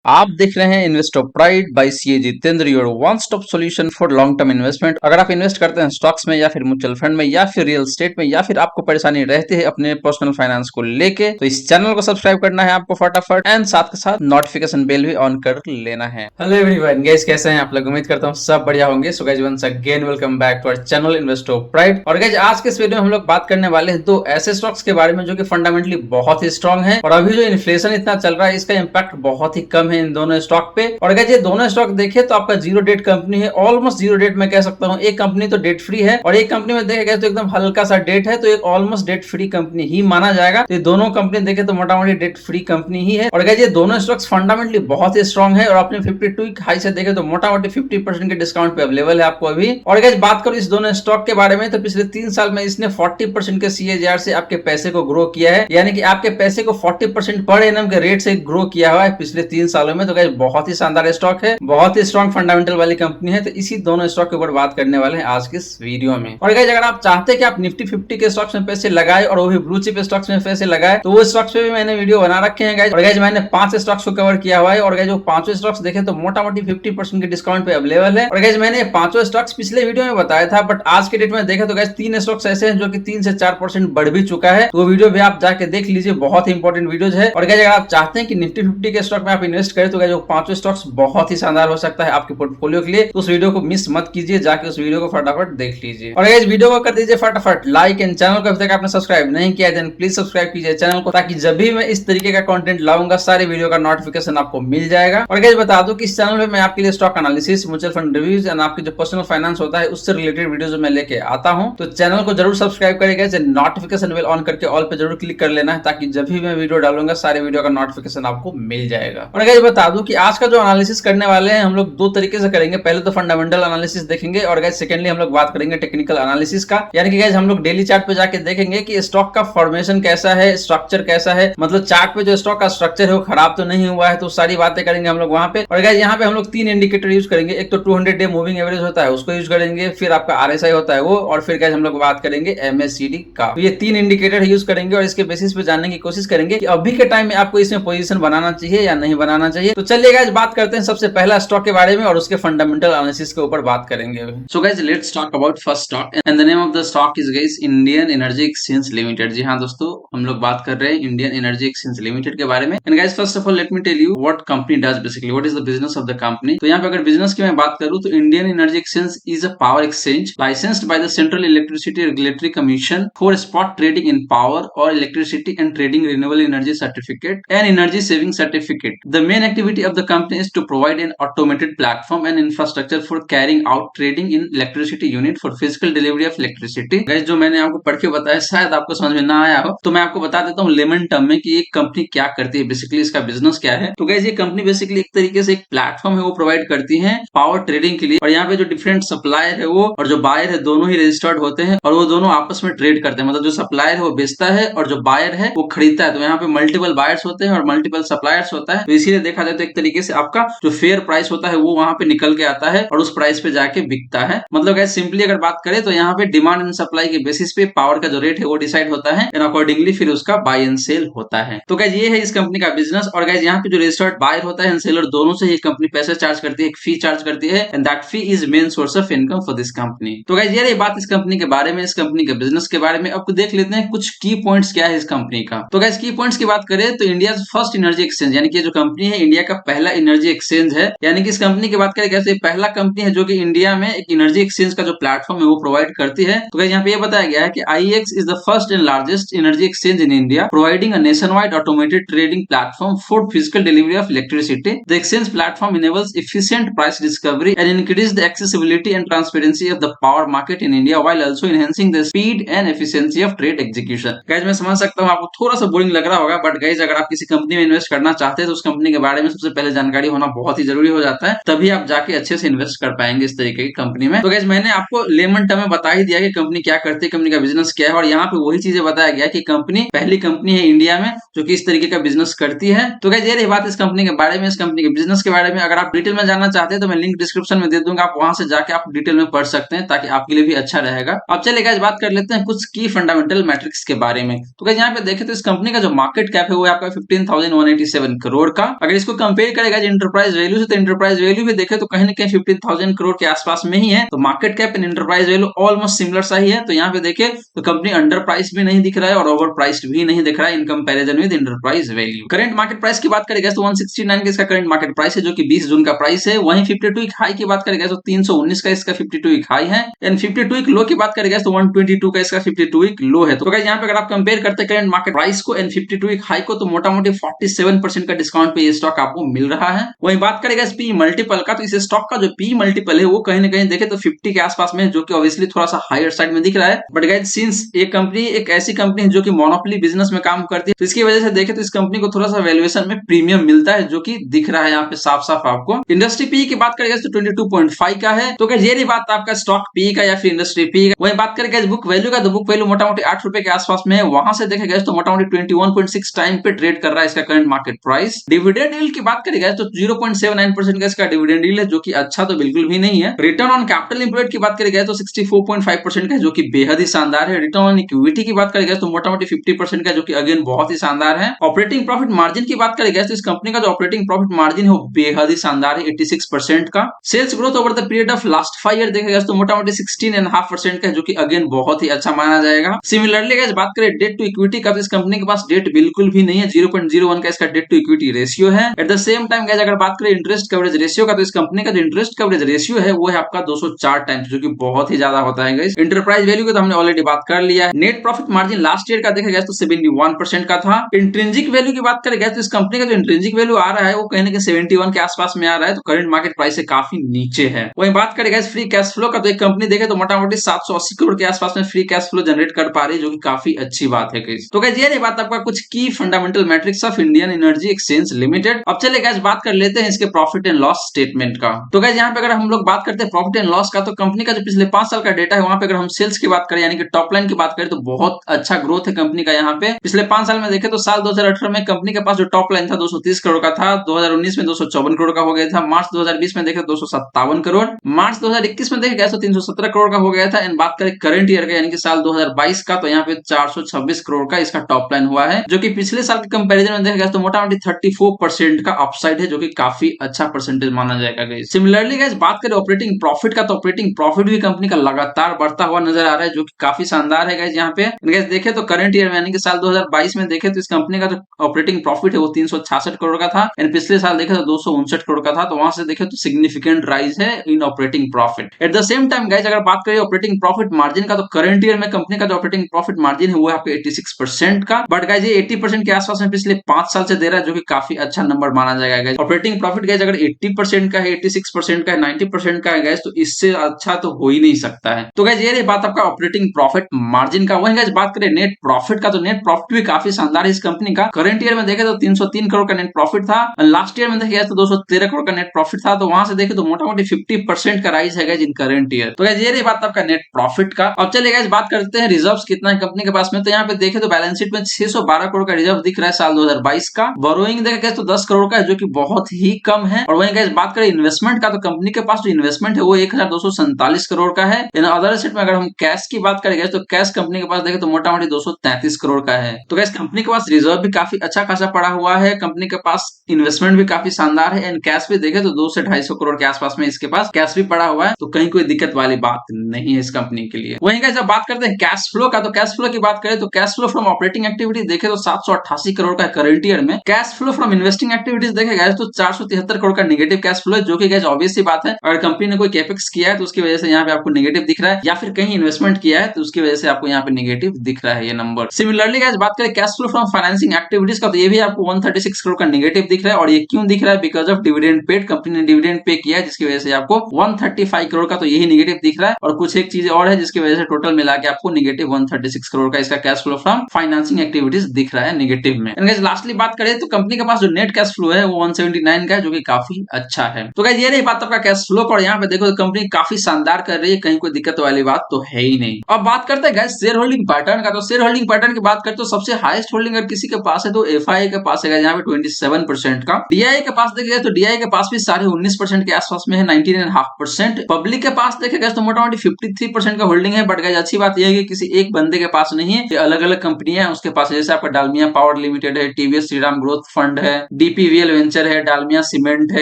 आप देख रहे हैं investor pride by CA Jitendra, your one stop solution for long term investment. अगर आप इन्वेस्ट करते हैं स्टॉक्स में या फिर म्यूचुअल फंड में या फिर रियल एस्टेट में या फिर आपको परेशानी रहती है अपने पर्सनल फाइनेंस को लेके, तो इस चैनल को सब्सक्राइब करना है आपको फटाफट एंड साथ के साथ नोटिफिकेशन बेल भी ऑन कर लेना है। हेलो एवरीवन, गाइस कैसे हैं आप लोग? उम्मीद करता हूँ सब बढ़िया होंगे। So guys once again welcome back to our channel investor pride. और गाइस आज के इस वीडियो में हम लोग बात करने वाले हैं दो ऐसे स्टॉक्स के बारे में जो कि फंडामेंटली बहुत ही स्ट्रांग है और अभी जो इन्फ्लेशन इतना चल रहा है इसका इंपैक्ट बहुत ही कम है इन दोनों स्टॉक पे। और अगर ये दोनों स्टॉक देखे तो आपका जीरो डेट कंपनी है, ऑलमोस्ट जीरो डेट मैं कह सकता हूँ। एक कंपनी तो डेट फ्री है और एक कंपनी में देखे गए तो एकदम हल्का सा डेट है, तो एक ऑलमोस्ट डेट फ्री कंपनी ही माना जाएगा। तो ये दोनों कंपनी देखे तो मोटा मोटी डेट फ्री कंपनी ही है। और अगर ये दोनों स्टॉक्स फंडामेंटली बहुत ही स्ट्रांग है और अपने 52 हाई से देखे तो मोटा मोटी 50% के डिस्काउंट पे अवेलेबल है आपको अभी। और अगर बात करो इस दोनों स्टॉक के बारे में तो पिछले 3 साल में इसने 40% के CAGR से आपके पैसे को ग्रो किया है, यानी कि आपके पैसे को 40% पर एनम के रेट से ग्रो किया हुआ है पिछले 3 सालों में। तो गाइस बहुत ही शानदार स्टॉक है, बहुत ही स्ट्रॉन्ग फंडामेंटल वाली कंपनी है। तो इसी दोनों स्टॉक के ऊपर बात करने वाले हैं आज के इस वीडियो में। और गाइस अगर आप चाहते हैं कि आप निफ्टी 50 के स्टॉक्स में पैसे लगाए और वो भी ब्लू चिप स्टॉक्स में पैसे लगाए तो वो स्टॉक्स पे भी मैंने वीडियो बना रखे हैं गाइस। और गाइस मैंने 5 स्टॉक्स को कवर किया हुआ है और गाइस जो 5 स्टॉक्स देखे तो मोटा मोटी 50% के डिस्काउंट पे अवेलेबल है। और गाइस मैंने 5 स्टॉक्स पिछले वीडियो में बताया था, बट आज के डेट में देखे तो गाइस 3 स्टॉक्स ऐसे हैं जो कि 3 से 4% बढ़ भी चुका है। तो वो वीडियो भी आप जाके देख लीजिए, बहुत ही इंपॉर्टेंट वीडियोज है। और गाइस अगर आप चाहते हैं कि निफ्टी 50 के स्टॉक में आप इन्वेस्ट करें तो गाइस जो 5 स्टॉक्स बहुत ही शानदार हो सकता है आपके पोर्टफोलियो के लिए। तो उस वीडियो को मिस मत कीजिए, जाके उस वीडियो को फटाफट देख लीजिए। और गाइस वीडियो को कर दीजिए फटाफट लाइक एंड चैनल को अभी तक आपने सब्सक्राइब नहीं किया है प्लीज सब्सक्राइब कीजिए चैनल को, ताकि जब भी मैं इस तरीके का कंटेंट लाऊंगा सारे वीडियो का नोटिफिकेशन आपको मिल जाएगा। और गाइस बता दूं कि इस चैनल पे मैं आपके लिए stock analysis, mutual fund reviews and आपके जो पर्सनल फाइनेंस होता है उससे रिलेटेड वीडियो जो मैं लेके आता हूं। तो चैनल को जरूर सब्सक्राइब करेगा, नोटिफिकेशन बेल ऑन करके ऑल पे जरूर क्लिक कर लेना है, ताकि जब भी मैं वीडियो डालूंगा सारे वीडियो का नोटिफिकेशन आपको मिल जाएगा। और गाइस बता दूं कि आज का जो एनालिसिस करने वाले हैं हम लोग दो तरीके से करेंगे। पहले तो फंडामेंटल एनालिसिस देखेंगे और गाइस सेकेंडली हम लोग बात करेंगे टेक्निकल एनालिसिस का, यानी कि गाइस हम लोग डेली चार्ट पे जाके देखेंगे कि स्टॉक का फॉर्मेशन कैसा है, स्ट्रक्चर कैसा है, मतलब चार्ट पे जो स्टॉक का स्ट्रक्चर है वो खराब तो नहीं हुआ है। तो सारी बातें करेंगे हम लोग वहां पे। और गाइस यहाँ पे हम लोग 3 इंडिकेटर यूज करेंगे। एक तो 200 डे मूविंग एवरेज होता है उसको यूज करेंगे, फिर आपका RSI होता है वो, और फिर गाइस हम लोग बात करेंगे MACD का। तो ये 3 इंडिकेटर यूज करेंगे और इसके बेसिस पे जानने की कोशिश करेंगे कि अभी के टाइम में आपको इसमें पोजीशन बनाना चाहिए या नहीं बनाना चाहिए। तो चलिए गाइस बात करते हैं सबसे पहला स्टॉक के बारे में और उसके फंडामेंटल एनालिसिस के ऊपर बात करेंगे। So guys let's talk about first stock and the name of the stock is guys Indian energy exchange Limited. जी हाँ दोस्तों, हम लोग बात कर रहे हैं इंडियन एनर्जी एक्सचेंज लिमिटेड के बारे में। And guys first of all let me tell you what company does basically, what is the business of the company. तो यहाँ पे अगर बिजनेस की मैं बात करूँ तो Indian energy Exchange is a power exchange licensed by the Central Electricity Regulatory Commission for spot trading in power और electricity and trading renewable energy certificate and energy saving certificate. The main activity of the company is to provide an automated platform and infrastructure for carrying out trading in electricity unit for physical delivery of electricity. Guys जो मैंने आपको पढ़ के बताया शायद आपको समझ में ना आया हो, तो मैं आपको बता देता हूँ लेमन टर्म में कि एक कंपनी क्या करती है, बेसिकली इसका बिजनेस क्या है। तो गाइस ये कंपनी बेसिकली एक तरीके से एक प्लेटफॉर्म है वो प्रोवाइड करती है पावर ट्रेडिंग के लिए। और यहाँ पे जो डिफरेंट सप्लायर है वो और जो बायर है दोनों ही रजिस्टर्ड होते हैं और वो दोनों आपस में ट्रेड करते हैं। मतलब जो सप्लायर है वो बेचता है और जो बायर है वो खरीदता है। तो यहाँ पे मल्टीपल बायर्स होते हैं और मल्टीपल सप्लायर्स होता है। तो इसीलिए देखा जाए तो एक तरीके से आपका जो फेयर प्राइस होता है वो वहां पे निकल के आता है और उस प्राइस पे जाके बिकता है। मतलब गाइस सिंपली अगर बात करें तो यहाँ पे डिमांड एंड सप्लाई के बेसिस पे पावर का जो रेट है वो डिसाइड होता है एंड अकॉर्डिंगली फिर उसका बाय एंड सेल होता है। तो गाइस ये है इस कंपनी का बिजनेस। और गाइस यहाँ पे जो रजिस्टर्ड बायर होता है एंड सेलर दोनों से ये कंपनी पैसे चार्ज करती है, एक फी चार्ज करती है and that fee is main source of income for this company. तो गाइस ये रही बात इस कंपनी के बारे में, इस कंपनी के बिजनेस के बारे में। अब देख लेते हैं कुछ की पॉइंट्स क्या है इस कंपनी का। तो गाइस की पॉइंट्स की बात करें तो इंडिया फर्स्ट एनर्जी एक्सचेंज, यानी कि जो कंपनी है इंडिया का पहला एनर्जी एक्सचेंज है। यानी कि इस कंपनी की बात करें कैसे पहला कंपनी है जो कि इंडिया में एक एनर्जी एक्सचेंज का जो प्लेटफॉर्म है वो प्रोवाइड करती है। तो गाइस यहाँ पे ये बताया गया है कि IEX is the first and largest energy exchange in India providing a nationwide automated trading platform for physical delivery of electricity. The exchange platform enables efficient price discovery and increase the accessibility and transparency of the power market in India while also enhancing the speed and efficiency of trade execution। Guys मैं समझ सकता हूँ आपको थोड़ा सा boring लग रहा होगा, बट गाइस अगर आप किसी कंपनी में इन्वेस्ट करना चाहते हैं तो उस कंपनी के बारे में सबसे पहले जानकारी होना बहुत ही जरूरी हो जाता है, तभी आप जाके अच्छे से इन्वेस्ट कर पाएंगे इस तरीके की कंपनी में। तो गाइस मैंने आपको लेमन टर्म में बता ही दिया कि कंपनी क्या करती है, कंपनी का बिजनेस क्या है, और यहाँ पे वही चीजें बताया गया कि कंपनी पहली कंपनी है इंडिया में जो कि इस तरीके का बिजनेस करती है। तो गाइस ये रही बात इस कंपनी के बारे में, इस कंपनी के बिजनेस के बारे में। अगर आप डिटेल में जानना चाहते हैं तो मैं लिंक डिस्क्रिप्शन में दे दूंगा, आप वहां से जाके आप डिटेल में पढ़ सकते हैं ताकि आपके लिए भी अच्छा रहेगा। अब चलिए गाइस बात कर लेते हैं कुछ की फंडामेंटल मैट्रिक्स के बारे में। तो गाइस यहाँ पे देखें तो इस कंपनी का जो मार्केट कैप है वो आपका 15,187 करोड़ का। अगर अगर इसको कंपेयर करेगा इंटरप्राइज वैल्यू से, तो इंटरप्राइज वैल्यू भी देखे तो कहीं ना कहीं 15,000 करोड़ के आसपास में ही है। तो market cap and enterprise value almost similar सा ही है। तो यहाँ पे देखे तो कंपनी अंडर प्राइस भी नहीं दिख रहा है और ओवर प्राइस्ड भी नहीं दिख रहा है in comparison with enterprise value. Current market price की बात करेगा तो 169 का इसका करंट मार्केट प्राइस है, जो कि 20 जून का प्राइस है। वहीं 52 वीक हाई की बात करेगा तो 319 का इसका 52 वीक हाई है। एंड 52 वीक लो की बात करेगा तो 122 का इसका 52 वीक लो है। तो यहाँ पे अगर आप कंपेयर करते हैं करंट मार्केट प्राइस को एंड 52 वीक हाई को, तो मोटा मोटी 47% का डिस्काउंट पे ये स्टॉक आपको मिल रहा है। वहीं बात करेगा इस पी मल्टीपल का, तो इस स्टॉक का जो पी मल्टीपल है वो कहीं ना कहीं देखे तो 50 के आसपास में, जो कि ऑब्वियसली थोड़ा सा हायर साइड में दिख रहा है। बट गाइस सिंस ये कंपनी एक ऐसी कंपनी है जो कि मोनोपोली बिजनेस में काम करती है, तो इसकी वजह से देखे तो इस कंपनी को थोड़ा सा वैल्यूएशन में प्रीमियम मिलता है, जो कि दिख रहा है यहाँ पे साफ साफ आपको। इंडस्ट्री पी की बात करेगा तो 22.5 का है। तो ये नहीं बात आपका स्टॉक पी का या फिर इंडस्ट्री पी का। वही बात करेगा इस बुक वैल्यू का, तो बुक वैल्यू मोटा मोटी 8 रुपए के आसपास में है। वहां से देखेगा तो मोटा मोटी 21.6 टाइम पे ट्रेड कर रहा है इसका current market price. Dividend yield की बात करेगा तो 0.79% का इसका डिविडेंड यील्ड है, जो कि अच्छा तो बिल्कुल भी नहीं है। रिटर्न ऑन कैपिटल एम्प्लॉयड की बात करेगा तो 64.5% का, जो कि बेहद ही शानदार है। रिटर्न ऑन इक्विटी की बात करेगा तो मोटा मोटी 50% का, जो कि अगेन बहुत ही शानदार है। ऑपरेटिंग प्रॉफिट मार्जिन की बात करेगा तो इस कंपनी का जो ऑपरेटिंग प्रॉफिट मार्जिन है वो बेहद ही शानदार है, 86% का। Sales growth over the period of last 5 year देखेगा तो मोटा मोटी 16.5% का है, जो कि अगेन बहुत ही अच्छा माना जाएगा। सिमिलरली गाइस बात करें डेट टू इक्विटी का, तो इस कंपनी के पास डेट बिल्कुल भी नहीं है, 0.01 का इसका डेट टू इक्विटी रेशियो है। Eight the same time guys अगर बात करें इंटरेस्ट कवरेज रेशियो का, तो इस कंपनी का जो इंटरेस्ट कवरेज रेशियो है वो है आपका 204 टाइम्स, जो कि बहुत ही ज्यादा होता है गाइस। इंटरप्राइज वैल्यू की तो हमने ऑलरेडी बात कर लिया है। Net profit margin last year का देखा गया तो 71% का था। इंट्रिंसिक वैल्यू की बात करें तो इस कंपनी का जो इंट्रिंसिक वैल्यू आ रहा है वो कहीं ना कहीं 71 के आसपास में आ रहा है, तो करंट मार्केट प्राइस से काफी नीचे है। वहीं बात करें फ्री कैश फ्लो का, तो एक कंपनी देखे तो मोटा मोटी 780 करोड़ के आसपास में फ्री कैश फ्लो जनरेट कर पा रही है, जो कि काफी अच्छी बात है गाइस। तो गाइस ये नहीं बात आपका कुछ की fundamental matrix of Indian energy exchange limited. अब चले गाइस बात कर लेते हैं इसके प्रॉफिट एंड लॉस स्टेटमेंट का। तो गाइस यहाँ पे अगर हम लोग बात करते हैं प्रॉफिट एंड लॉस का, तो कंपनी का जो पिछले 5 साल का डेटा है वहां पे अगर हम सेल्स की बात करें यानी कि टॉप लाइन की बात करें, तो बहुत अच्छा ग्रोथ है कंपनी का। यहाँ पे पिछले 5 साल में देखे तो साल 2018 में कंपनी के पास जो टॉप लाइन था 230 करोड़ का था, 2019 में 254 करोड़ का हो गया था, मार्च 2020 में देखे 257 करोड़, मार्च 2021 में देखे गया तो 317 करोड़ का हो गया था। एंड बात करें करंट ईयर का यानी कि साल 2022 का, तो यहाँ पे 426 करोड़ का इसका टॉप लाइन हुआ है, जो कि पिछले साल के कंपैरिजन में देखा गया तो मोटा मोटी 34% का अपसाइड है, जो कि काफी अच्छा परसेंटेज माना जाएगा गाइस। सिमिलरली गाइस बात करें ऑपरेटिंग प्रॉफिट का, तो ऑपरेटिंग प्रॉफिट भी कंपनी का लगातार बढ़ता हुआ नजर आ रहा है, जो कि काफी शानदार है गाइस। यहाँ पे गाइस देखे तो करंट ईयर में यानी कि साल 2022 में देखे तो इस कंपनी का जो ऑपरेटिंग प्रॉफिट है वो 366 करोड़ का था, एंड पिछले साल देखे तो 259 करोड़ का था। तो वहां से देखे तो सिग्निफिकेंट राइज है in operating profit. At the same time guys अगर बात करें ऑपरेटिंग प्रॉफिट मार्जिन का, तो करंट ईयर में कंपनी का जो ऑपरेटिंग प्रॉफिट मार्जिन है वो है आपके 86% का। बट गाइस ये 80% के आसपास में पिछले 5 साल से दे रहा है, जो कि काफी अच्छा नंबर माना जाएगा गाइस। ऑपरेटिंग प्रॉफिट गाइस अगर 80% का है, 86% का है, 90% का है गाइस, तो इससे अच्छा तो हो ही नहीं सकता है। तो गाइस ये रही बात आपका ऑपरेटिंग प्रॉफिट मार्जिन का। वहीं गाइस बात करें नेट प्रॉफिट का, तो नेट प्रॉफिट भी काफी शानदार है इस कंपनी का। करंट ईयर में देखे तो 303 करोड़ का नेट प्रॉफिट था, लास्ट ईयर में देखे तो 213 करोड़ का नेट प्रॉफिट था। तो वहां से देखे तो मोटा मोटी 50% का राइज है गाइस इन करंट ईयर। तो गाइस ये रही बात आपका नेट प्रॉफिट का। अब चलिए गाइस बात करते हैं रिजर्व्स कितना है कंपनी के पास में। तो यहाँ पे देखे तो बैलेंस शीट में 612 करोड़ का रिजर्व दिख रहा है साल 2022 का। बोरोइंग देखे तो 10 करोड़ का है, जो कि बहुत ही कम है। और वहीं गाइस बात करें इन्वेस्टमेंट का, तो कंपनी के पास जो इन्वेस्टमेंट है वो 1247 करोड़ का है। इन अदर सेट में अगर हम कैश की बात करेंगे तो कैश कंपनी के पास देखे तो मोटा मोटी 233 करोड़ का है। तो गाइस कंपनी के पास रिजर्व भी काफी अच्छा खासा पड़ा हुआ है, कंपनी के पास इन्वेस्टमेंट भी काफी शानदार है, एंड कैश भी देखे तो 200 से 250 करोड़ के आसपास में इसके पास कैश भी पड़ा हुआ है। तो कहीं कोई दिक्कत वाली बात नहीं है इस कंपनी के लिए। वहीं गाइस जब बात करते हैं कैश फ्लो का, तो कैश फ्लो की बात करें तो cash flow from operating activity देखे तो 788 करोड़ का करंट ईयर में। Cash flow from investing activities देखे गए तो 473 करोड़ का नेगेटिव कैश फ्लो है, जो कि गाइस ऑब्वियस सी बात है, अगर कंपनी ने कोई कैपेक्स किया है तो उसकी वजह से यहाँ पे आपको नेगेटिव दिख रहा है, या फिर कहीं इन्वेस्टमेंट किया है तो उसकी वजह से आपको यहाँ पे नेगेटिव दिख रहा है ये नंबर। सिमिलरली गाइस बात करें cash flow from financing activities का, तो ये भी आपको 136 करोड़ का नेगेटिव दिख रहा है। और ये क्यों दिख रहा है? Because of dividend paid, company ने डिविडेंड पे किया है, जिसकी वजह से आपको 135 करोड़ का तो यही नेगेटिव दिख रहा है। और कुछ एक चीज और है जिसकी वजह से टोटल मिला के आपको नेगेटिव 136 करोड़ का इसका cash flow from financing activities दिख रहा है नेगेटिव में। गाइस लास्टली बात करें तो कंपनी के पास जो नेट कैश फ्लो है वो 179 का है, जो कि काफी अच्छा है। तो गाइस ये रही बात आपका कैश फ्लो पर। यहाँ पे देखो तो कंपनी काफी शानदार कर रही है, कहीं कोई दिक्कत वाली बात तो है ही नहीं। अब बात करते हैं गाइस शेयर होल्डिंग पैटर्न का। तो शेयर होल्डिंग पैटर्न की बात करें तो सबसे हाईएस्ट होल्डिंग अगर किसी के पास है तो एफआई के पास है यहाँ पे 27% का। डीआई के पास देखिए तो डीआई के पास भी 19.5% के आसपास में है, 19.5%। पब्लिक के पास देखेगा तो मोटा मोटी 53% का होल्डिंग है। बट गाइस अच्छी बात यह है कि किसी एक बंदे के पास नहीं है, अलग अलग कंपनियां हैं उसके पास, जैसे आपका डालमिया पावर लिमिटेड है, टीवीएस श्रीराम ग्रोथ फंड है, डीपीवीएल वेंचर है, डालमिया सीमेंट है,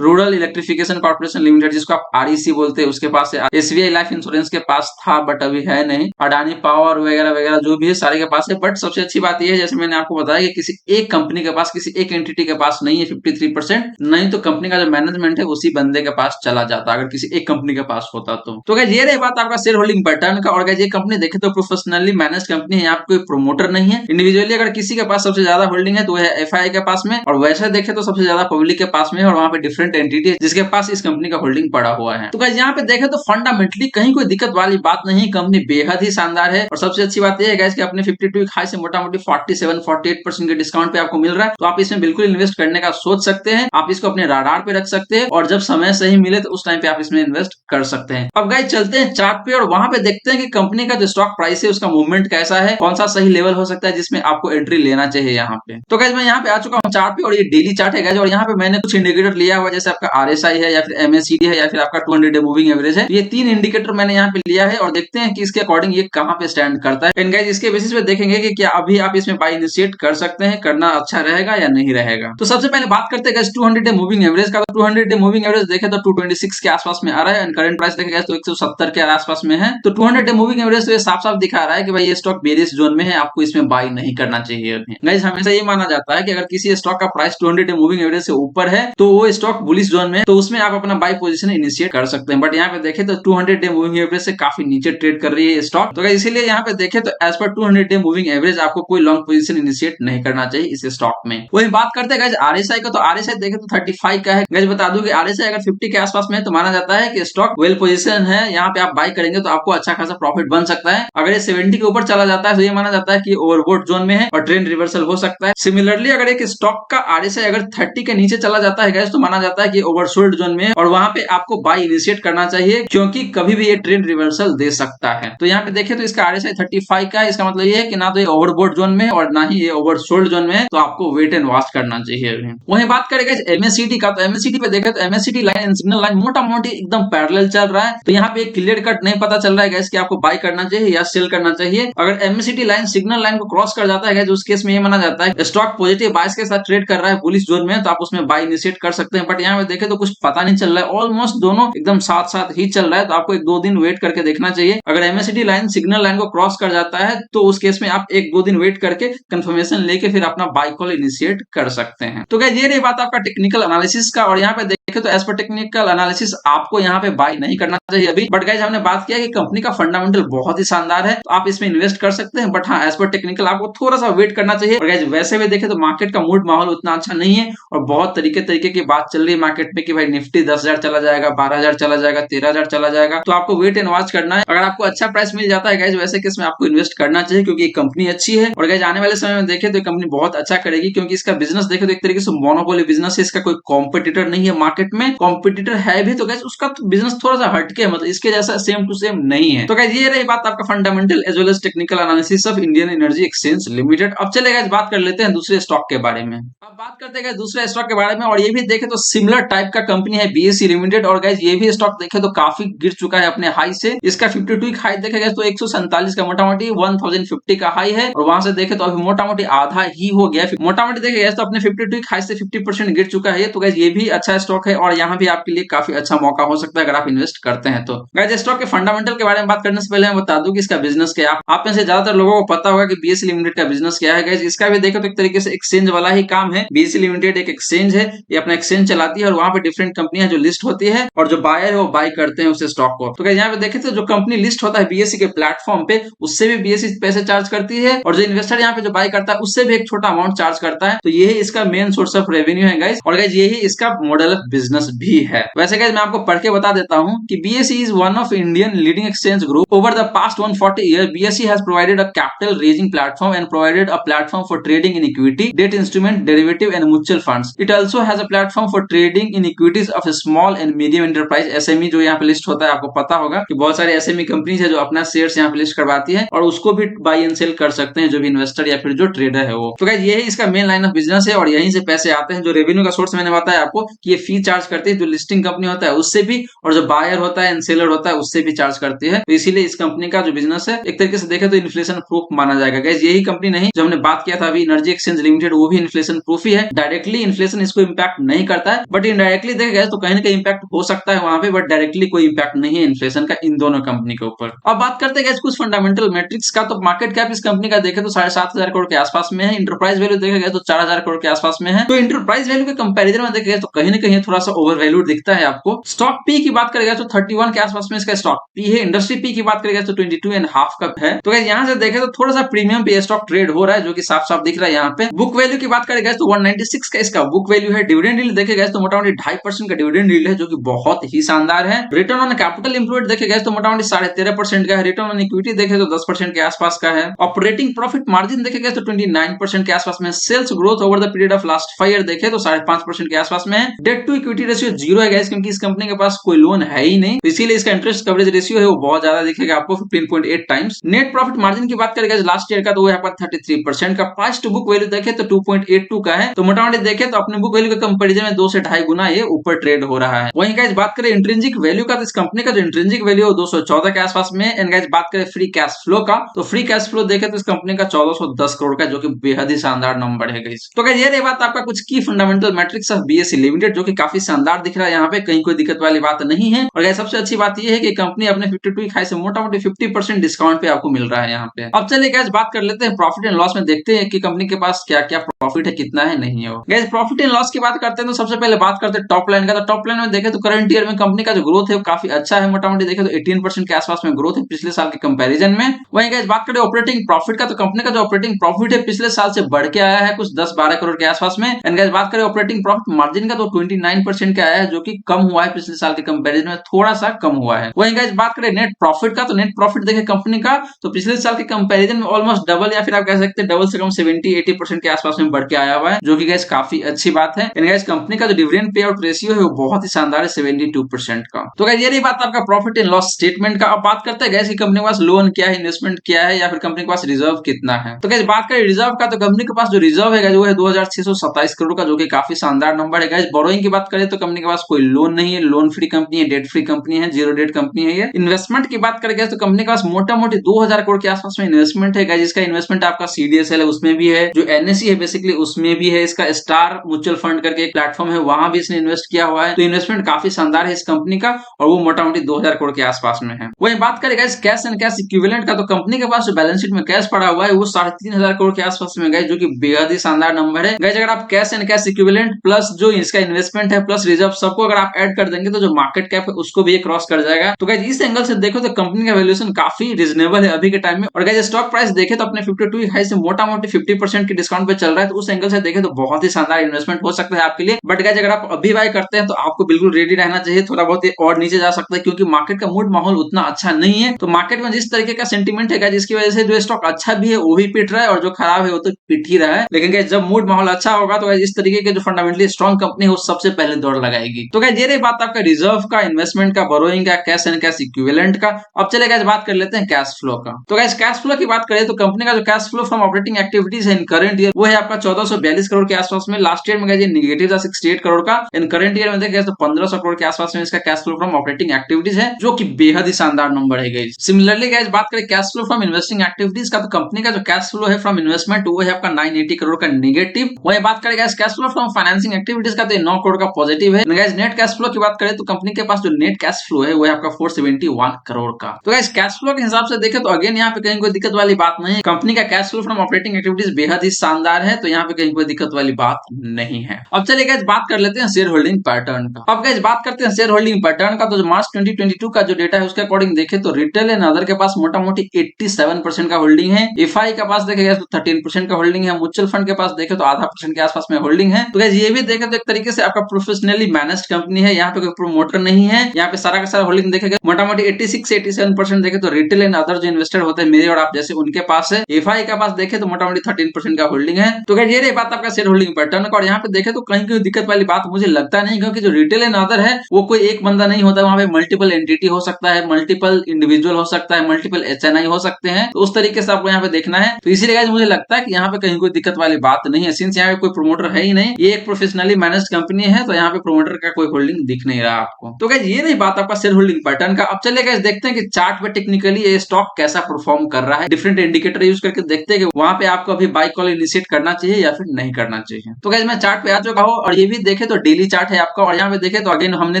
रूरल इलेक्ट्रिफिकेशन कॉर्पोरेशन लिमिटेड जिसको आप आरईसी बोलते हैं उसके पास है, एसबीआई लाइफ इंश्योरेंस के पास था बट अभी है नहीं, अडानी पावर वगैरह वगैरह जो भी है सारे के पास है। बट सबसे अच्छी बात यह है जैसे मैंने आपको बताया कि किसी एक कंपनी के पास, किसी एक एंटिटी के पास नहीं है 53%, नहीं तो कंपनी का जो मैनेजमेंट है उसी बंदे के पास चला जाता अगर किसी एक कंपनी के पास होता तो गाइस ये रही बात आपका शेयर होल्डिंग पैटर्न का। और गाइस ये कंपनी देखे तो प्रोफेशनली मैनेज कंपनी है, यहाँ पे कोई प्रोमोटर नहीं है। इंडिविजुअली अगर किसी के पास सबसे ज्यादा होल्डिंग है तो वह है एफआई के पास में, और वैसे देखे तो सबसे ज्यादा पब्लिक के पास में है, और वहां पे डिफरेंट एंटिटी है जिसके पास इस कंपनी का होल्डिंग पड़ा हुआ है। तो गाइस यहाँ पे देखे तो फंडामेंटली कहीं कोई दिक्कत वाली बात नहीं, कंपनी बेहद ही शानदार है। और सबसे अच्छी बात यह है गाइस कि अपने 52 हाई से मोटा मोटी 47-48% के डिस्काउंट पे आपको मिल रहा है, तो आप इसमें बिल्कुल इन्वेस्ट करने का सोच सकते हैं। आप इसको अपने राडार पे रख सकते हैं और जब समय सही मिले तो उस टाइम पे आप इसमें इन्वेस्ट कर सकते हैं। अब गाइस चलते हैं चार्ट पे और वहां पे देखते हैं कि कंपनी का जो स्टॉक प्राइस है उसका मूवमेंट कैसा है, कौन सा सही लेवल हो सकता है जिसमें आपको एंट्री लेना चाहिए यहाँ पे। तो गाइस मैं यहाँ पे आ चुका हूँ चार्ट पे, और ये डेली चार्ट है गाइस, और यहाँ पे मैंने कुछ इंडिकेटर लिया हुआ जैसे आपका आरएसआई है या फिर एमएसीडी है या फिर आपका 200 डे मूविंग एवरेज है। ये तीन इंडिकेटर मैंने यहाँ पे लिया है और देखते हैं कि इसके अकॉर्डिंग ये कहाँ पे स्टैंड करता है। एंड गाइस इसके बेसिस पे देखेंगे कि क्या अभी आप इसमें बाय इनिशिएट कर सकते हैं, करना अच्छा रहेगा या नहीं रहेगा। तो सबसे पहले बात करते हैं गाइस 200 डे मूविंग एवरेज का। तो 200 डे मूविंग एवरेज देखे तो 226 के आसपास में आ रहा है, एंड करंट प्राइस देखे तो 170 के आसपास में है। तो 200 डे मूविंग एवरेज तो ये साफ साफ दिखा रहा है कि भाई ये स्टॉक बेरिश जोन में है, आपको इसमें बाय नहीं करना चाहिए। गाइस हमेशा ये माना जाता है कि अगर किसी स्टॉक का प्राइस 200 डे मूविंग एवरेज से ऊपर है तो वो स्टॉक बुलिश जोन में है, तो उसमें आप अपना बाय पोजीशन इनिशिएट कर सकते हैं। बट यहाँ पे देखें तो 200 डे मूविंग एवरेज से काफी नीचे ट्रेड कर रही है स्टॉक, तो इसीलिए यहाँ पे देखें तो as per 200 day moving average आपको कोई लॉन्ग पोजीशन इनिशिएट नहीं करना चाहिए इस स्टॉक में। वही बात करते हैं गाइस आरएसआई का, तो आरएसआई देखें तो 35 का है। गाइस बता दूं कि आरएसआई अगर 50 के आसपास में है तो माना जाता है कि स्टॉक वेल पोजीशन है, यहाँ पे आप बाय करेंगे तो आपको अच्छा खासा प्रॉफिट बन सकता है। अगर ये 70 के ऊपर चला जाता है तो ये माना जाता है कि ओवरबोट जोन में है और ट्रेंड रिवर्सल हो सकता है। सिमिलरली अगर एक स्टॉक का आरएसआई अगर 30 के नीचे चला जाता है गाइस तो माना जाता है कि ओवरसोल्ड जोन में है और वहां पे आपको बाय इनिशिएट करना चाहिए, क्योंकि कभी भी ये ट्रेंड रिवर्सल दे सकता है। तो यहाँ पे देखें तो इसका आरएसआई 35 का है, इसका मतलब ये है कि ना तो ये ओवरबोट जोन में और ना ही ये ओवरसोल्ड जोन में है, तो आपको वेट एंड वॉच करना चाहिए। वहीं बात करेंगे एमएससीडी का, तो एमएससीडी पे देखें तो MSCD line and signal line मोटा मोटी एकदम पैरेलल चल रहा है, तो यहाँ पे क्लियर कट नहीं पता चल रहा है गाइस कि आपको बाय करना चाहिए या सेल करना चाहिए। अगर एमएससीडी लाइन सिग्नल लाइन को क्रॉस कर जाता है गाइस उस केस में ये माना जाता है स्टॉक पॉजिटिव बायस के साथ ट्रेड कर रहा है बुलिश जोन में, तो आप उसमें बाय इनिशिएट कर सकते हैं। बट यहाँ पे देखें तो कुछ पता नहीं चल रहा है, ऑलमोस्ट दोनों एकदम साथ साथ ही चल रहा है, तो आपको 1-2 दिन वेट करके देखना चाहिए। अगर एमएससीडी लाइन सिग्नल लाइन को क्रॉस कर जाता है तो उस केस में आप 1-2 दिन वेट करके कंफर्मेशन लेके फिर अपना बाय कॉल इनिशिएट कर सकते हैं। तो गाइस ये रही बात आपका टेक्निकल एनालिसिस का, और यहाँ पे देखें तो एज पर टेक्निकल एनालिसिस आपको यहाँ पे बाय नहीं करना चाहिए अभी। बट गाइस हमने बात किया कि कंपनी का फंडामेंटल बहुत ही शानदार है, तो आप इसमें इन्वेस्ट कर सकते हैं। बट हाँ एज पर टेक्निकल आपको थोड़ा सा वेट करना चाहिए। और गाइस वैसे भी देखें तो मार्केट का मूड माहौल उतना अच्छा नहीं है और बहुत तरीके की बात चल रही है मार्केट में कि भाई निफ्टी 10,000 चला जाएगा, 12,000 चला जाएगा, 13,000 चला जाएगा, तो आपको वेट एंड वॉच करना है। अगर आपको अच्छा प्राइस मिल जाता है गाइस वैसे केस में आपको इन्वेस्ट करना चाहिए, क्योंकि ये कंपनी अच्छी है। और गाइस आने वाले समय में देखें तो कंपनी बहुत अच्छा करेगी, क्योंकि इसका बिजनेस देखें तो एक तरीके से मोनोपोली बिजनेस है, इसका कोई कॉम्पिटिटर नहीं है मार्केट में। कॉम्पिटिटर है भी तो गाइस उसका तो बिजनेस थोड़ा सा हटके है, मतलब इसके जैसा सेम टू सेम नहीं है। तो गाइस ये रही बात आपका fundamental as well as technical analysis of Indian energy exchange limited. अब चले गाइस बात कर लेते हैं दूसरे स्टॉक के बारे में। अब बात करते हैं दूसरे स्टॉक के बारे में, और ये भी देखे तो सिमिलर टाइप का कंपनी है बीएसई लिमिटेड। और गाइस ये भी स्टॉक देखे तो काफी गिर चुका है अपने हाई से। इसका 52 हाई देखे गए तो 147 का मोटा मोटी 1050 का हाई है, और वहां से देखे तो अभी मोटा मोटी आधा ही हो गया। मोटा मोटी देखे गए तो अपने 52 हाई से 50% गिर चुका है। तो गाइस ये भी अच्छा स्टॉक है और यहाँ भी आपके लिए काफी अच्छा मौका हो सकता है अगर आप इन्वेस्ट करते हैं तो। गाइस स्टॉक के फंडामेंटल के बारे में बात करने से पहले मैं बता दूं कि इसका बिजनेस क्या है। आप में से ज्यादातर लोगों को पता होगा कि बीएसई लिमिटेड का बिजनेस क्या है। गाइस इसका भी देखो तो एक तरीके से एक्सचेंज वाला ही काम है। बीएसई लिमिटेड एक एक्सचेंज है, ये अपना एक्सचेंज चलाती है और वहां पे डिफरेंट कंपनियां जो लिस्ट होती है और जो बायर है वो बाय करते हैं उस स्टॉक को। तो गाइस यहाँ पे देखे तो जो कंपनी लिस्ट होता है बीएसई के प्लेटफॉर्म पे उससे भी बीएसई पैसे चार्ज करती है, और जो इन्वेस्टर यहाँ पे जो बाय करता है उससे भी एक छोटा अमाउंट चार्ज करता है। तो ये इसका मेन सोर्स ऑफ रेवेन्यू है गाइस, और गाइस यही इसका मॉडल ऑफ बिजनेस भी है। वैसे गाइस मैं आपको पढ़ के बता देता हूँ कि BSE is one of Indian leading exchange group. Over the past 140 years BSE has provided a capital raising platform and provided a platform for trading in equity, debt instrument, derivative and mutual funds. It also has a platform for trading in equities of a small and medium enterprise SME, जो यहाँ पे list होता है। आपको पता होगा कि बहुत सारे SME कंपनीज है जो अपना शेयर्स यहाँ पे लिस्ट करवाती है और उसको भी बाय एंड सेल कर सकते हैं जो भी इन्वेस्टर या फिर जो ट्रेडर है वो। तो गाइस यही इसका मेन लाइन ऑफ बिजनेस है और यहीं से पैसे आते हैं। जो रेवेन्यू का सोर्स मैंने बताया आपको कि ये फी चार्ज करती है, जो लिस्टिंग कंपनी होता है उससे भी, और जो बायर होता है एंड सेलर होता है उससे भी चार्ज करती है। तो इसीलिए इस कंपनी का जो बिजनेस है एक तरीके से देखे तो इन्फ्लेशन प्रूफ माना जाएगा। गाइस यही कंपनी नहीं जो हमने बात किया था अभी एनर्जी एक्सचेंज लिमिटेड, वो भी इन्फ्लेशन प्रूफ ही है। डायरेक्टली इन्फ्लेशन इसको इंपैक्ट नहीं करता है, बट इनडायरेक्टली देखे गए तो कहीं ना कहीं इंपैक्ट हो सकता है वहां पे, बट डायरेक्टली कोई इंपैक्ट नहीं है इन्फ्लेशन का इन दोनों कंपनी के ऊपर। अब बात करते हैं कुछ फंडामेंटल मैट्रिक्स का। तो मार्केट कैप इस कंपनी का देखे तो 7,500 करोड़ के आसपास में है। इंटरप्राइज वैल्यू देखे गए तो 4,000 करोड़ के आसपास में है। तो इंटरप्राइज वैल्यू के कंपैरिजन में देखे गए तो कहीं ना कहीं थोड़ा सा ओवर वैल्यूड दिखता है आपको। स्टॉक पी की बात करेगा तो 31 के आसपास में इसका स्टॉक पी है। इंडस्ट्री पी की बात करेगा तो 22.5 का है। तो यहाँ से देखे तो थोड़ा सा प्रीमियम पे स्टॉक ट्रेड हो रहा है, जो कि साफ साफ दिख रहा है यहाँ पे। बुक वैल्यू की बात करेगा तो 196 का इसका बुक वैल्यू है। डिविडेंड यील्ड देखे गए तो मोटामोटी 2.5% का डिविडेंड यील्ड है, जो कि बहुत ही शानदार है। रिटर्न ऑन कैपिटल एम्प्लॉयड देखे गए तो मोटामोटी 13.5% का है। रिटर्न ऑन इक्विटी देखे तो 10% के आसपास का है। ऑपरेटिंग प्रॉफिट मार्जिन देखे गए तो 29% के आसपास में। Sales growth over the period of last 5 year देखे तो 5.5% के आसपास में है। डेट टू इक्विटी रेशियो 0 है गाइस, क्योंकि इस कंपनी के पास कोई लोन है ही नहीं, तो इसीलिए इसका इंटरेस्ट कवरेज रेशियो है वो बहुत ज्यादा दिखेगा आपको 15.8 टाइम्स। नेट प्रॉफिट मार्जिन की बात करेगा लास्ट ईयर का तो वो है 33% का। प्राइस टू बुक वैल्यू देखे तो 2.82 का है। तो मोटामोटी देखे तो अपने बुक वैल्यू के कंपैरिजन में 2 से 2.5 गुना ये ऊपर ट्रेड हो रहा है। वहीं गाइस बात करें इंट्रिंसिक वैल्यू का, तो इस कंपनी का जो इंट्रिंसिक वैल्यू है 214 के आसपास में। एंड गाइस बात करें फ्री कैश फ्लो का, तो फ्री कैश फ्लो देखे तो इस कंपनी का 1410 करोड़ का, जो कि बेहद ही शानदार नंबर है गाइस। तो गाइस ये रही बात आपका कुछ की fundamental matrix of BSE limited, जो कि काफी शानदार दिख रहा है यहाँ पे, कहीं कोई दिक्कत वाली बात नहीं है। और गाइस सबसे अच्छी बात ये है कि कंपनी अपने 52 वीक हाई से मोटामोटी 50% डिस्काउंट पे आपको मिल रहा है यहाँ पे। अब चलिए गाइस बात कर लेते हैं प्रॉफिट एंड लॉस में, देखते हैं कि कंपनी के पास क्या क्या प्रॉफिट है, कितना है, नहीं है। गाइस प्रॉफिट एंड लॉस की बात करते हैं तो सबसे पहले बात करते हैं टॉप लाइन का। तो टॉप लाइन में देखें तो करंट ईयर में कंपनी का जो ग्रोथ है वो काफी अच्छा है। मोटामोटी देखें तो 18% के आसपास में ग्रोथ है पिछले साल के कंपैरिजन में। वहीं गाइस बात करें ऑपरेटिंग प्रॉफिट का, तो कंपनी का जो ऑपरेटिंग प्रॉफिट है पिछले साल से बढ़ के आया है कुछ 10-12 करोड़ के आसपास में। एंड गाइस बात करें ऑपरेटिंग प्रॉफिट मार्जिन का, तो 29% का आया है, जो कि कम हुआ है पिछले साल के कंपैरिजन में, थोड़ा सा कम हुआ है। वहीं गाइस बात करें नेट प्रॉफिट का, तो नेट प्रॉफिट देखें कंपनी का तो पिछले साल के कंपैरिजन में ऑलमोस्ट डबल, या फिर आप कह सकते हैं डबल से कम 70-80% के आसपास में बढ़ के आया हुआ है, जो कि गाइस काफी अच्छी बात है। एंड गाइस कंपनी का जो डिविडेंड पे आउट रेशियो है वो बहुत ही शानदार है 72% का। तो गाइस ये रही बात आपका प्रॉफिट एंड लॉस स्टेटमेंट का। अब बात करते हैं गाइस कि कंपनी के पास लोन क्या है, इन्वेस्टमेंट क्या है, या फिर कंपनी के पास रिजर्व कितना है। तो गाइस बात करें रिजर्व का, तो कंपनी के पास जो रिजर्व है वो है 2627 करोड़ का, जो कि काफी शानदार नंबर है। गाइस बोरोइंग की बात करें तो कंपनी के पास कोई लोन नहीं है, लोन फ्री कंपनी है, डेट फ्री कंपनी है, जीरो डेट कंपनी है ये। इन्वेस्टमेंट की बात करें तो कंपनी के पास मोटा मोटी 2000 करोड़ के आसपास में इन्वेस्टमेंट है गाइस। जिसका इन्वेस्टमेंट आपका सीडीएसएल है उसमें भी है, जो एनएससी है बेसिकली उसमें भी है, इसका स्टार म्यूचुअल फंड करके एक प्लेटफॉर्म है वहां भी इसने इन्वेस्ट किया हुआ है। तो इन्वेस्टमेंट काफी शानदार है इस कंपनी का, और वो मोटा मोटी 2000 करोड़ के आसपास में है। वही बात करें guys cash and cash equivalent का, तो कंपनी के पास जो बैलेंस शीट में कैश पड़ा हुआ है वो 3500 करोड़ के आसपास में गाइस, जो कि बेहद ही शानदार नंबर है गाइस। अगर आप cash and cash equivalent plus जो इसका इन्वेस्टमेंट है प्लस रिजर्व सबको अगर आप ऐड कर देंगे तो जो मार्केट कैप है उसको भी क्रॉस कर जाएगा। तो गाइस इस एंगल से देखो तो कंपनी का वैल्यूएशन काफी रीजनेबल है अभी के टाइम में। और गाइस स्टॉक प्राइस देखे तो अपने 52 हाई से मोटा मोटी 50% के डिस्काउंट पे चल रहा है, तो उस एंगल से देखे तो बहुत ही शानदार इन्वेस्टमेंट हो सकता है आपके लिए। बट गाइस अगर आप अभी बाय करते हैं तो आपको बिल्कुल रेडी रहना चाहिए, थोड़ा बहुत और नीचे जा सकता है, क्योंकि मार्केट का मूड माहौल उतना अच्छा नहीं है। तो मार्केट में जिस तरीके का सेंटीमेंट है जिसकी वजह से जो स्टॉक अच्छा भी है वो भी पिट रहा है, और जो खराब है वो तो पिट ही रहा है। लेकिन गाइस जब मूड माहौल अच्छा होगा तो इस तरीके के जो फंडामेंटली स्ट्रॉन्ग कंपनी है वो सबसे पहले दौड़ लगाएगी। तो गाइस ये रही बात आपका रिजर्व का, इन्वेस्टमेंट का, बोरोइंग का, कैश एंड कैश इक्विवेलेंट का। अब चले गाइस बात कर लेते हैं कैश फ्लो का। तो गाइस कैश फ्लो की बात करें तो कंपनी का जो cash flow from operating activities है इन करंट ईयर वो है आपका 1442 करोड़ के आसपास में। लास्ट ईयर में गाइस ये नेगेटिव था 68 करोड़ का। इन करंट ईयर में देखें तो 1500 करोड़ के आसपास में इसका cash flow from operating activities है, जो कि बेहद ही शानदार नंबर है गाइस। सिमिलरली गाइस बात करें cash flow from investing activities का, तो कंपनी का जो कैश फ्लो है फ्रॉम इन्वेस्टमेंट वो है आपका 980 करोड़ का नेगेटिव। वही बात करें guys cash flow from financing activities का, तो 9 करोड़ का पॉजिटिव है। गाइस नेट कैश फ्लो की बात करें तो कंपनी के पास जो नेट कैश फ्लो है वो है आपका 471 करोड़ का। तो गाइस कैश फ्लो के हिसाब से देखें तो अगेन यहाँ पे कहीं कोई दिक्कत वाली बात नहीं है। कंपनी का cash flow from operating activities बेहद ही शानदार है, तो यहाँ पे कहीं कोई दिक्कत वाली बात नहीं है। अब चलिए गाइस बात कर लेते हैं शेयर होल्डिंग पैटर्न का। अब गाइस बात करते हैं शेयर होल्डिंग पैटर्न का, तो मार्च 2022 का जो डेटा है उसके अकॉर्डिंग देखें तो रिटेल एंड अदर के पास मोटा मोटी 87% का होल्डिंग है। एफआई के पास देखेगा तो 13% का होल्डिंग है। म्यूचुअल फंड के पास देखे तो आधा % के आसपास में होल्डिंग है। तो गाइस ये भी देखें तो एक तरीके से आपका प्रोफेशनली मैनेज्ड कंपनी है, यहाँ पे कोई प्रोमोटर नहीं है। यहाँ पे सारा का सारा होल्डिंग देखेगा मोटा मोटी 86 से 87% देखे तो रिटेल एंड अदर जो इन्वेस्टर होते हैं मेरे और आप जैसे उनके पास है। एफआई के पास देखे तो मोटा मोटी 13% का होल्डिंग है। तो गाइस ये रही बात आपका शेयर होल्डिंग पैटर्न का। और यहाँ पे देखे तो कहीं कोई दिक्कत वाली बात मुझे लगता नहीं, क्योंकि जो रिटेल एंड अदर है वो कोई एक बंदा नहीं होता, वहां पे मल्टीपल एंटिटी हो सकता है, मल्टीपल इंडिविजुअल हो सकता है, मल्टीपल एचएनआई हो सकते हैं। तो उस तरीके से आपको यहाँ पे देखना है। तो इसीलिए गाइस मुझे लगता है कि यहाँ पे कहीं कोई दिक्कत वाली बात नहीं है, सिंस यहाँ पे कोई प्रोमोटर है ही नहीं, ये एक प्रोफेशनली मैनेज्ड कंपनी है। तो यहाँ पे प्रोमोटर का कोई होल्डिंग दिख नहीं रहा आपको। तो गाइस ये नहीं बात आपका शेयर होल्डिंग पैटर्न का। अब चलिए गाइस देखते हैं कि चार्ट पे टेक्निकली ये स्टॉक कैसा परफॉर्म कर रहा है। डिफरेंट इंडिकेटर यूज करके देखते हैं कि वहां पे आपको अभी बाय कॉल इनिशिएट करना चाहिए या फिर नहीं करना चाहिए। तो गाइस मैं चार्ट पे आ चुका हूँ और ये भी देखे तो डेली चार्ट है आपका, और यहाँ पे देखे तो अगेन हमने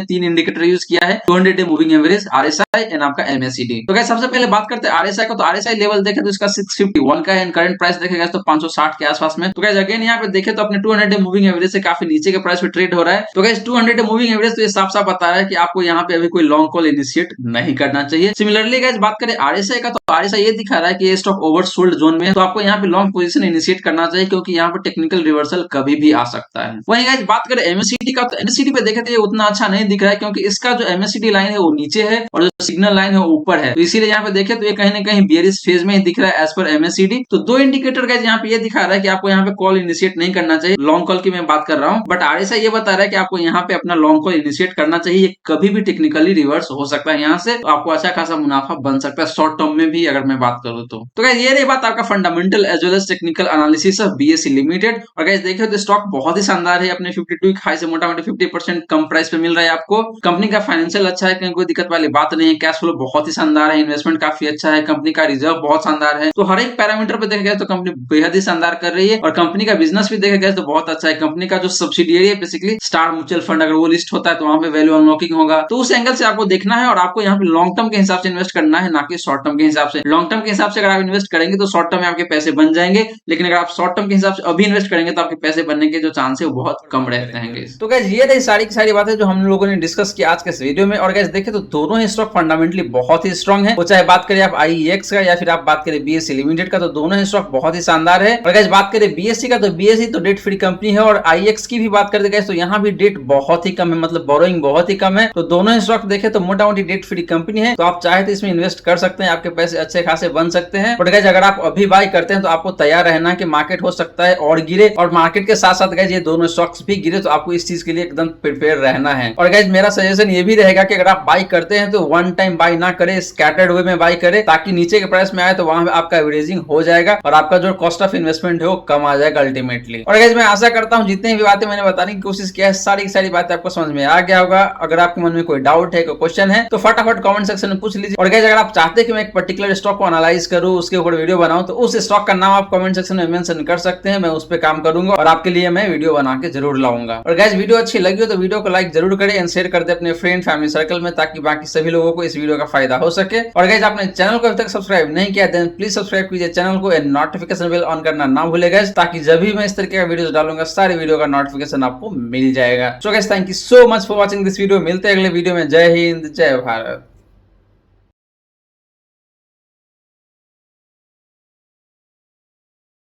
3 इंडिकेटर यूज किया है, 200 day moving average, RSI and आपका एमएसीडी। तो गाइस सबसे पहले बात करते हैं आरएसआई को। तो आरएसआई लेवल देखे तो इसका 651 का है एंड करंट प्राइस देखेगा तो 560 के आसपास में। तो गाइस अगेन यहाँ पे देखे तो अपने 200 डे मूविंग एवरेज से काफी नीचे के प्राइस पे ट्रेड हो रहा है। तो गाइस 200 डे मूविंग एवरेज तो ये साफ साफ बता रहा है कि आपको यहाँ पे अभी कोई लॉन्ग कॉल इनिशिएट नहीं करना चाहिए। सिमिलरली गाइस बात करें आरएसआई का, तो आरएसआई ये दिखा रहा है कि ये स्टॉक ओवरसोल्ड जोन में है, तो आपको यहाँ पे लॉन्ग पोजीशन इनिशिएट करना चाहिए क्योंकि यहाँ पे टेक्निकल रिवर्सल कभी भी आ सकता है। वहीं गाइस बात करें एमएसीडी का, तो एमएसीडी पे देखे तो ये उतना अच्छा नहीं दिख रहा है क्योंकि इसका जो एमएसीडी लाइन है वो नीचे है और जो सिग्नल लाइन है वो ऊपर है, तो इसीलिए यहाँ पे देखे तो ये कहीं ना कहीं बेयरिश फेज में ही दिख रहा है एज पर एमएसीडी। तो 2 इंडिकेटर गाइस यहाँ पे ये दिखा रहा है कि आपको यहाँ पे कॉल इनिशिएट नहीं करना चाहिए, लॉन्ग कॉल की मैं बात कर रहा हूँ, बट आरएसआई ये बता रहा है कि आपको यहाँ पे अपना लॉन्ग कॉल इनिशिएट करना चाहिए। ये कभी भी टेक्निकली रिवर्स हो सकता है यहाँ से, तो आपको अच्छा खासा मुनाफा बन सकता है शॉर्ट टर्म में भी अगर मैं बात करूँ तो गाइस ये रही बात आपका fundamental as well as technical analysis of BSE limited. और गाइस देखिए तो स्टॉक बहुत ही शानदार है, अपने 52 हाई से मोटा-मोटी 50% कम प्राइस पे मिल रहा है आपको। कंपनी का फाइनेंशियल अच्छा है, कहीं कोई दिक्कत वाली बात नहीं है, कैश फ्लो बहुत ही शानदार है, इन्वेस्टमेंट काफी अच्छा है, कंपनी का रिजर्व बहुत शानदार है। तो हर एक पैरामीटर पे देखा गया तो कंपनी बेहद ही शानदार कर रही है और कंपनी का बिजनेस भी देखा गया तो बहुत अच्छा है। कंपनी का जो सब्सिडियरी है बेसिकली स्टार म्यूचुअल फंड, अगर वो लिस्ट होता है तो वहां पे वैल्यू अनलॉकिंग होगा, तो उस एंगल से आपको देखना है और आपको यहाँ पे लॉन्ग टर्म के हिसाब से इन्वेस्ट करना है, ना कि शॉर्ट टर्म के हिसाब से। लॉन्ग टर्म के हिसाब से अगर आप इन्वेस्ट करेंगे तो शॉर्ट टर्म में आपके पैसे बन जाएंगे, लेकिन अगर आप शॉर्ट टर्म के हिसाब से अभी इन्वेस्ट करेंगे तो आपके पैसे बनने के जो चांस है वो बहुत कम रहते हैं। तो गाइस ये रही सारी की सारी बातें जो हम लोगों ने डिस्कस की आज के इस वीडियो में। और गाइस देखें तो दोनों ही स्टॉक फंडामेंटली बहुत ही स्ट्रांग है, वो चाहे बात करें आप आईईएक्स का या फिर आप बात करें बीएसई लिमिटेड का, तो दोनों ही स्टॉक बहुत ही शानदार है। और गाइस बात करें बीएसई का, तो बीएसई तो डेट फ्री कंपनी है, और आईईएक्स की भी बात करते गाइस तो यहाँ भी डेट बहुत ही कम है, मतलब बोरोइंग बहुत ही कम है। तो दोनों ही स्टॉक देखे तो मोटा मोटी डेट फ्री कंपनी है, तो आप चाहे तो इसमें इन्वेस्ट कर सकते हैं, आपके पैसे अच्छे खासे बन सकते हैं। बट गाइस अगर आप अभी बाय करते हैं तो आपको तैयार रहना कि मार्केट हो सकता है और गिरे, और मार्केट के साथ साथ गाइस ये दोनों स्टॉक्स भी गिरे, तो आपको इस चीज के लिए एकदम प्रिपेयर रहना है। और गाइस मेरा सजेशन ये भी रहेगा कि अगर आप बाय करते हैं तो वन टाइम बाय ना करें, स्कैटर्ड वे में बाय करें, ताकि नीचे के प्राइस में आए तो वहां आपका एवरेजिंग हो जाएगा और आपका जो कॉस्ट ऑफ इन्वेस्टमेंट है वो कम आ जाएगा अल्टीमेटली। और गाइस मैं आशा करता हूं जितनी भी बातें मैंने बताने की कोशिश किया है सारी की सारी बातें आपको समझ में आ गया होगा। अगर आपके मन में कोई डाउट है, कोई क्वेश्चन है, तो फटाफट कमेंट सेक्शन में पूछ लीजिए। और गाइस अगर आप चाहते हैं कि मैं एक पर्टिकुलर स्टॉक को एनालाइज करूं, उसके ऊपर वीडियो बनाऊं, तो उस स्टॉक का नाम आप कमेंट सेक्शन में मेंशन कर सकते हैं, मैं उस पर काम करूंगा और आपके लिए मैं वीडियो बना के जरूर लाऊंगा। और गाइस वीडियो अच्छी लगी हो तो वीडियो को लाइक जरूर करें एंड शेयर कर दे अपने फ्रेंड फैमिली सर्कल में, ताकि बाकी सभी लोगों को इस वीडियो का फायदा हो सके। और गाइस आपने चैनल को अभी तक सब्सक्राइब नहीं किया देन प्लीज सब्सक्राइब कीजिए चैनल को एंड नोटिफिकेशन बेल ऑन करना ना भूलिए गाइस, ताकि जब भी मैं इस तरीके का वीडियो डालूंगा सारे वीडियो का नोटिफिकेशन आपको मिल जाएगा। So guys thank you so much for watching this video. मिलते हैं अगले वीडियो में। जय हिंद, जय भारत।